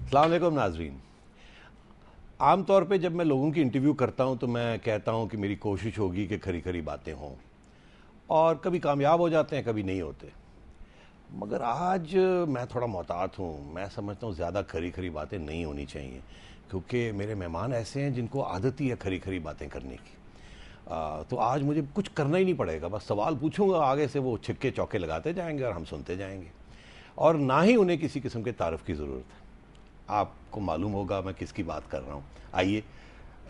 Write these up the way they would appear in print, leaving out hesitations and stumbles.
अस्सलाम वालेकुम नाजरीन। आम तौर पे जब मैं लोगों की इंटरव्यू करता हूं तो मैं कहता हूं कि मेरी कोशिश होगी कि खरी खरी बातें हों, और कभी कामयाब हो जाते हैं, कभी नहीं होते। मगर आज मैं थोड़ा मोहतात हूं। मैं समझता हूं ज़्यादा खरी खरी बातें नहीं होनी चाहिए, क्योंकि मेरे मेहमान ऐसे हैं जिनको आदत ही है खरी खरी बातें करने की। तो आज मुझे कुछ करना ही नहीं पड़ेगा, बस सवाल पूछूंगा, आगे से वो छिक्के चौके लगाते जाएंगे और हम सुनते जाएंगे, और ना ही उन्हें किसी किस्म के तारुफ की ज़रूरत है। आपको मालूम होगा मैं किसकी बात कर रहा हूँ। आइए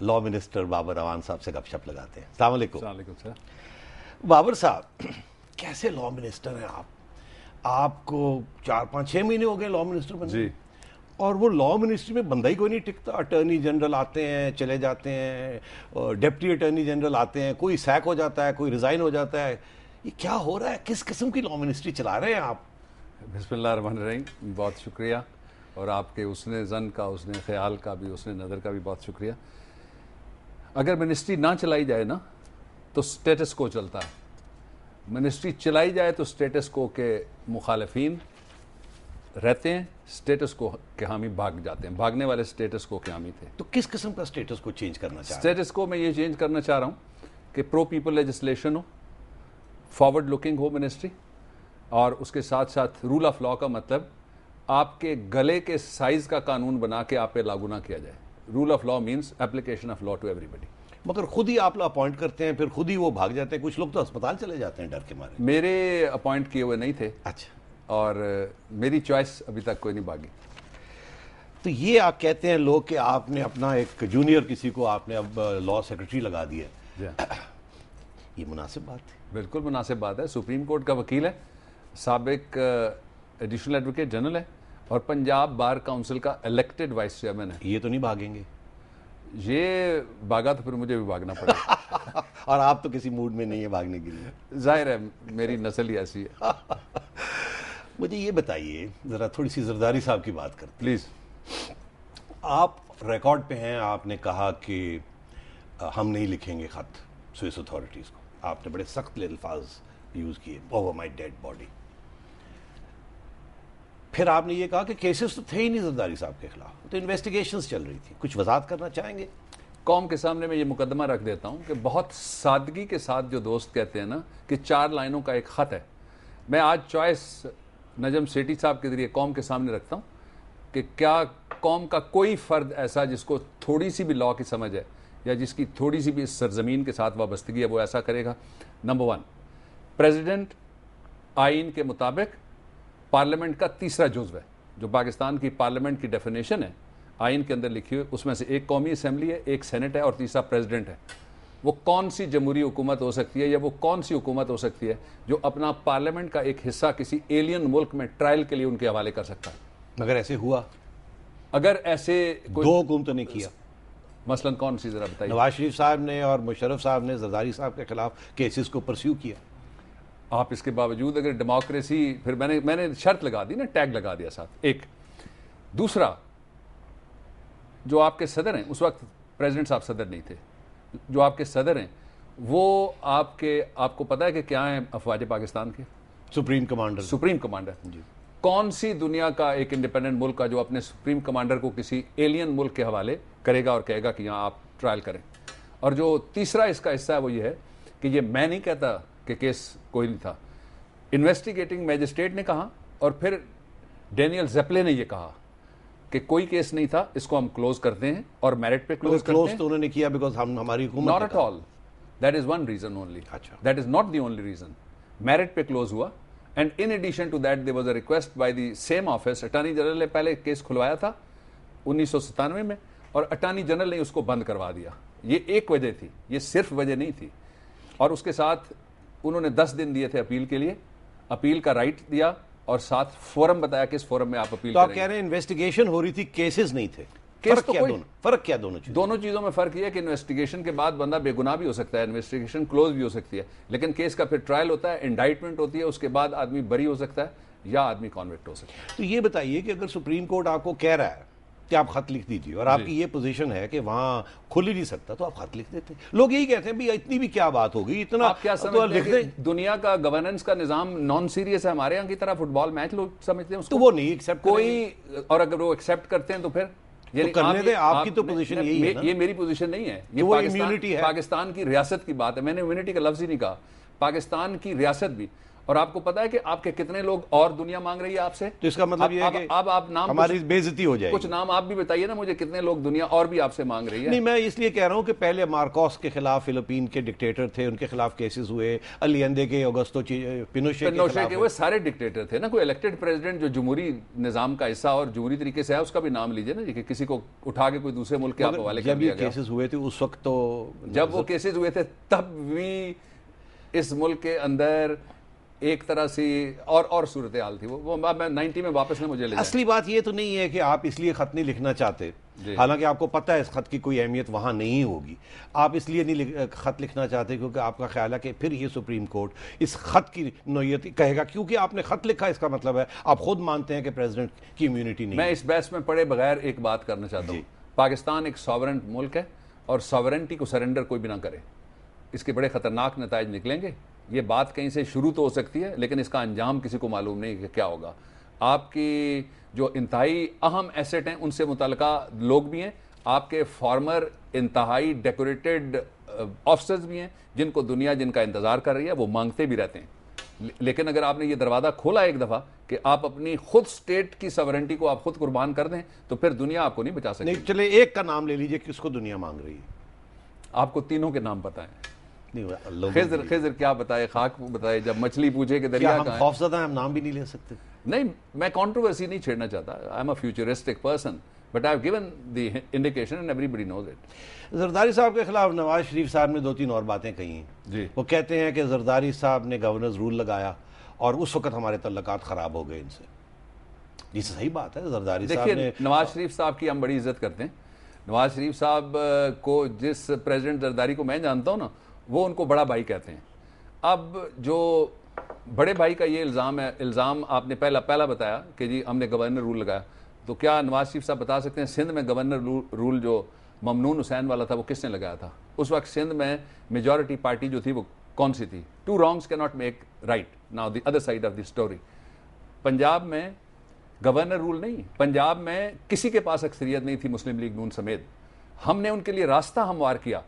लॉ मिनिस्टर बाबर अवान साहब से गपशप लगाते हैं। अस्सलाम वालेकुम। वालेकुम सर। बाबर साहब, कैसे लॉ मिनिस्टर हैं आप? आपको 4-5-6 महीने हो गए लॉ मिनिस्टर बने जी। और वो लॉ मिनिस्ट्री में बंदा ही कोई नहीं टिकता। अटर्नी जनरल आते हैं, चले जाते हैं, डिप्टी अटर्नी जनरल आते हैं, कोई सैक हो जाता है, कोई रिजाइन हो जाता है। ये क्या हो रहा है? किस किस्म की लॉ मिनिस्ट्री चला रहे हैं आप? बिस्मिल्लाहिर्रहमानिर्रहीम, बहुत शुक्रिया, और आपके उसने ज़न का, उसने ख्याल का भी, उसने नज़र का भी बहुत शुक्रिया। अगर मिनिस्ट्री ना चलाई जाए ना तो स्टेटस को चलता है, मिनिस्ट्री चलाई जाए तो स्टेटस को के मुखालफीन रहते हैं, स्टेटस को के हामी भाग जाते हैं। भागने वाले स्टेटस को के हामी थे। तो किस किस्म का स्टेटस को चेंज करना चाह रहे हैं? स्टेटस को मैं ये चेंज करना चाह रहा हूँ कि प्रो पीपल लेजिस्लेशन हो, फॉरवर्ड लुकिंग हो मिनिस्ट्री, और उसके साथ साथ रूल ऑफ लॉ का मतलब आपके गले के साइज का कानून बना के आप पे लागू ना किया जाए। Rule of law means application of law to everybody. मगर खुद ही आप अपॉइंट करते हैं, फिर खुद ही वो भाग जाते हैं। कुछ लोग तो अस्पताल चले जाते हैं डर के मारे। मेरे अपॉइंट किए हुए नहीं थे। अच्छा। और मेरी चॉइस अभी तक कोई नहीं भागी। तो ये आप कहते हैं लोग कि आपने अपना एक जूनियर किसी को आपने अब लॉ सेक्रेटरी लगा दिया, ये मुनासिब बात है? बिल्कुल मुनासिब बात है। सुप्रीम कोर्ट का वकील है, साबिक एडिशनल एडवोकेट जनरल है, और पंजाब बार काउंसिल का इलेक्टेड वाइस चेयरमैन है। ये तो नहीं भागेंगे? ये भागा तो फिर मुझे भी भागना पड़ेगा। और आप तो किसी मूड में नहीं है भागने के लिए। जाहिर है, मेरी नस्ल ही ऐसी है। मुझे ये बताइए ज़रा, थोड़ी सी जरदारी साहब की बात करते प्लीज़। आप रिकॉर्ड पे हैं, आपने कहा कि हम नहीं लिखेंगे ख़त स्विस अथॉरिटीज़ को। आपने बड़े सख्त अल्फाज यूज़ किए, ओवर माई डेड बॉडी। फिर आपने ये कहा कि केसेस तो थे ही नहीं जरदारी साहब के खिलाफ, तो इन्वेस्टिगेशंस चल रही थी। कुछ वजाहत करना चाहेंगे? कौम के सामने मैं ये मुकदमा रख देता हूँ कि बहुत सादगी के साथ जो दोस्त कहते हैं ना कि 4 लाइनों का एक ख़त है, मैं आज चॉइस नजम सेठी साहब के ज़रिए कौम के सामने रखता हूँ कि क्या कौम का कोई फ़र्द ऐसा जिसको थोड़ी सी भी लॉ की समझ है या जिसकी थोड़ी सी भी इस सरजमीन के साथ वाबस्तगी है, वो ऐसा करेगा? नंबर 1, प्रेसिडेंट आइन के मुताबिक पार्लियामेंट का तीसरा जुज़्व है। जो पाकिस्तान की पार्लियामेंट की डेफिनेशन है आइन के अंदर लिखी हुई, उसमें से एक कौमी असम्बली है, एक सेनेट है और तीसरा प्रेसिडेंट है। वो कौन सी जमहूरी हुकूमत हो सकती है या वो कौन सी हुकूमत हो सकती है जो अपना पार्लियामेंट का एक हिस्सा किसी एलियन मुल्क में ट्रायल के लिए उनके हवाले कर सकता है? मगर ऐसे हुआ? अगर ऐसे कोई 2 हुकूमतों ने किया। मसलन कौन सी, जरा बताइए। नवाज शरीफ साहब ने और मुशर्रफ साहब ने जरदारी साहब के खिलाफ केसेस को परस्यू किया। आप इसके बावजूद अगर डेमोक्रेसी, फिर मैंने शर्त लगा दी ना, टैग लगा दिया साथ। एक दूसरा, जो आपके सदर हैं, उस वक्त प्रेसिडेंट साहब सदर नहीं थे, जो आपके सदर हैं वो आपको पता है कि क्या है? अफवाज पाकिस्तान के सुप्रीम कमांडर। सुप्रीम कमांडर जी। कौन सी दुनिया का एक इंडिपेंडेंट मुल्क का जो अपने सुप्रीम कमांडर को किसी एलियन मुल्क के हवाले करेगा और कहेगा कि यहाँ आप ट्रायल करें? और जो तीसरा इसका हिस्सा है वो ये है कि ये मैं नहीं कहता कि केस कोई नहीं था, इन्वेस्टिगेटिंग मैजिस्ट्रेट ने कहा, और फिर डैनियल ज़ेप्ले ने ये कहा कि कोई केस नहीं था, इसको हम क्लोज करते हैं और मेरिट पे क्लोज करते हैं। तो उन्होंने किया बिकॉज हमारी हुकूमत। Not at all, that is one reason only. अच्छा। That is not the only reason. Merit पे क्लोज हुआ, and in addition to that there was a request by the same office. Attorney general ने पहले case खुलवाया था 1997 में, और attorney general ने उसको बंद करवा दिया। ये एक वजह थी, ये सिर्फ वजह नहीं थी। और उसके साथ उन्होंने 10 दिन दिए थे अपील के लिए, अपील का राइट दिया, और साथ फोरम बताया किस फोरम में आप अपील तो आप कह रहे हैं इन्वेस्टिगेशन हो रही थी, केसेस नहीं थे? केस तो फर्क क्या दोनों चीजों में फर्क यह है कि इन्वेस्टिगेशन के बाद बंदा बेगुनाह भी हो सकता है, इन्वेस्टिगेशन क्लोज भी हो सकती है, लेकिन केस का फिर ट्रायल होता है, इंडाइटमेंट होती है, उसके बाद आदमी बरी हो सकता है या आदमी कॉन्विक्ट हो सकता है। तो ये बताइए कि अगर सुप्रीम कोर्ट आपको कह रहा है कि आप खत लिख दीजिए, और आपकी ये पोजीशन है कि वहां खुल ही नहीं सकता, तो आप खत लिख देते। लोग यही कहते हैं भाई इतनी भी क्या बात हो गई, इतना आप क्या तो समझते लिख हैं दें। कि दुनिया का गवर्नेंस का निजाम नॉन सीरियस है, हमारे यहाँ की तरह फुटबॉल मैच लोग समझते हैं उसको? तो वो नहीं एक्सेप्ट कोई, और अगर वो एक्सेप्ट करते हैं तो फिर करने दें, आपकी तो पोजीशन यही है ना। ये मेरी पोजीशन नहीं है, ये तो वो इम्यूनिटी है। पाकिस्तान की रियासत की बात है। मैंने इम्यूनिटी का लफ्ज ही नहीं कहा, पाकिस्तान की रियासत भी। और आपको पता है कि आपके कितने लोग और दुनिया मांग रही है आपसे, तो इसका मतलब ये है कि अब आप नाम हमारी बेइज्जती हो जाएगी। कुछ नाम आप भी बताइए ना मुझे, कितने लोग दुनिया और भी आपसे मांग रही है? नहीं, मैं इसलिए कह रहा हूं कि पहले मार्कोस के खिलाफ फिलीपीन के डिक्टेटर थे, उनके खिलाफ केसेस हुए, अलियंदे के, ऑगस्टो पिनोशे के वो सारे डिक्टेटर थे ना। कोई इलेक्टेड प्रेसिडेंट जो जमहूरी निजाम का हिस्सा और जमहूरी तरीके से है, उसका भी नाम लीजिए ना, कि किसी को उठा के कोई दूसरे मुल्क के आप हवाले कर दिया गया। केसेस हुए थे उस वक्त, तो जब वो केसेस हुए थे तब भी इस मुल्क के अंदर एक तरह से और सूरत हाल थी। वो मैं 90 में वापस ने मुझे ले जाए। असली बात ये तो नहीं है कि आप इसलिए खत नहीं लिखना चाहते, हालांकि आपको पता है इस खत की कोई अहमियत वहां नहीं होगी। आप इसलिए नहीं खत लिखना चाहते क्योंकि आपका ख्याल है कि फिर ये सुप्रीम कोर्ट इस खत की नोयत कहेगा, क्योंकि आपने खत लिखा। इसका मतलब है आप खुद मानते हैं कि प्रेसिडेंट की इम्यूनिटी नहीं। मैं इस बहस में पड़े बगैर एक बात करना चाहता हूँ। पाकिस्तान एक सॉवरेंट मुल्क है और सॉवरेंटी को सरेंडर कोई भी ना करे, इसके बड़े खतरनाक नताइज निकलेंगे। ये बात कहीं से शुरू तो हो सकती है, लेकिन इसका अंजाम किसी को मालूम नहीं कि क्या होगा। आपकी जो इंतहाई अहम एसेट हैं उनसे मुतल्लिका लोग भी हैं, आपके फॉर्मर इंतहाई डेकोरेटेड ऑफिसर्स भी हैं जिनको दुनिया जिनका इंतजार कर रही है, वो मांगते भी रहते हैं। लेकिन अगर आपने ये दरवाज़ा खोला एक दफ़ा कि आप अपनी खुद स्टेट की सॉवरेंटी को आप खुद कुर्बान कर दें, तो फिर दुनिया आपको नहीं बचा सकती। नहीं, चले एक का नाम ले लीजिए, किसको दुनिया मांग रही है? आपको तीनों के नाम पता है। खिज़र खिज़र क्या बताए, खाक बताए, जब मछली पूछे कि दरिया कहाँ है? खौफज़दा हैं, हम नाम भी नहीं ले सकते। नहीं, मैं कंट्रोवर्सी नहीं छेड़ना चाहता। I am a futuristic person, but I have given the indication and everybody knows it. Zardari साहब के खिलाफ नवाज शरीफ साहब ने 2-3 और बातें कही हैं जी। वो कहते हैं कि जरदारी साहब ने गवर्नर्स रूल लगाया और उस वक्त हमारे तल्लुकात खराब हो गए इनसे। ये सही बात है। जरदारी साहब ने, नवाज शरीफ साहब की हम बड़ी इज्जत करते हैं। नवाज शरीफ साहब को, जिस प्रेसिडेंट जरदारी को मैं जानता हूँ ना, वो उनको बड़ा भाई कहते हैं। अब जो बड़े भाई का ये इल्ज़ाम है, इल्ज़ाम आपने पहला बताया कि जी हमने गवर्नर रूल लगाया, तो क्या नवाज शरीफ साहब बता सकते हैं सिंध में गवर्नर रूल जो ममनून हुसैन वाला था वो किसने लगाया था? उस वक्त सिंध में मेजॉरिटी पार्टी जो थी वो कौन सी थी? Two wrongs can not make right. Now the other side of the story, Punjab में गवर्नर रूल नहीं, पंजाब में किसी के पास अक्सरियत नहीं थी, मुस्लिम लीग नून समेत। हमने उनके लिए रास्ता हमवार किया।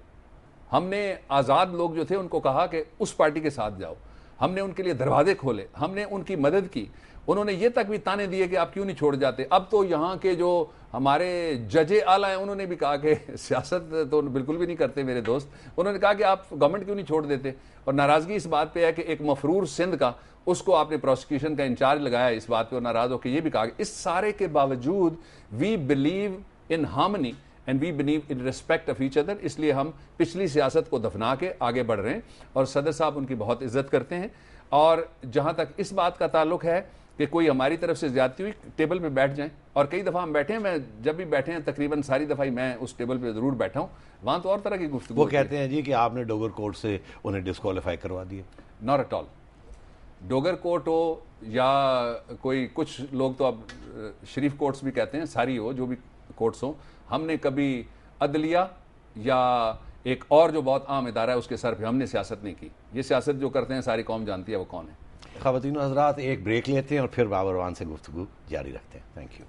हमने आज़ाद लोग जो थे उनको कहा कि उस पार्टी के साथ जाओ। हमने उनके लिए दरवाजे खोले, हमने उनकी मदद की। उन्होंने ये तक भी ताने दिए कि आप क्यों नहीं छोड़ जाते। अब तो यहाँ के जो हमारे जजे आला हैं उन्होंने भी कहा कि सियासत तो बिल्कुल भी नहीं करते मेरे दोस्त। उन्होंने कहा कि आप गवर्नमेंट क्यों नहीं छोड़ देते। और नाराज़गी इस बात पे है कि एक मफरूर सिंध का, उसको आपने प्रोसिक्यूशन का इंचार्ज लगाया इस बात पे, और नाराज़ होकर ये भी कहा कि इस सारे के बावजूद we believe in harmony and we believe in respect of each other. इसलिए हम पिछली सियासत को दफना के आगे बढ़ रहे हैं और सदर साहब उनकी बहुत इज्जत करते हैं। और जहाँ तक इस बात का ताल्लुक है कि कोई हमारी तरफ से ज्यादती हुई, टेबल पे बैठ जाएं। और कई दफ़ा हम बैठे हैं, मैं जब भी बैठे हैं तकरीबन सारी दफ़ा ही मैं उस टेबल पे ज़रूर बैठा हूँ। वहाँ तो और तरह की गुफ्तगू। वो कहते हैं जी कि आपने डोगर कोर्ट से उन्हें डिस्क्वालीफाई करवा दिया। Not at all. Dogar court हो या कोई, कुछ लोग तो अब शरीफ कोर्ट्स भी कहते हैं, सारी हो जो भी कोर्ट्स हो, हमने कभी अदलिया या एक और जो बहुत आम इदारा है उसके सर पे हमने सियासत नहीं की। ये सियासत जो करते हैं सारी कौम जानती है वो कौन है। ख़वातीन हज़रात, एक ब्रेक लेते हैं और फिर बाबर वान से गुफ्तगू जारी रखते हैं। Thank you.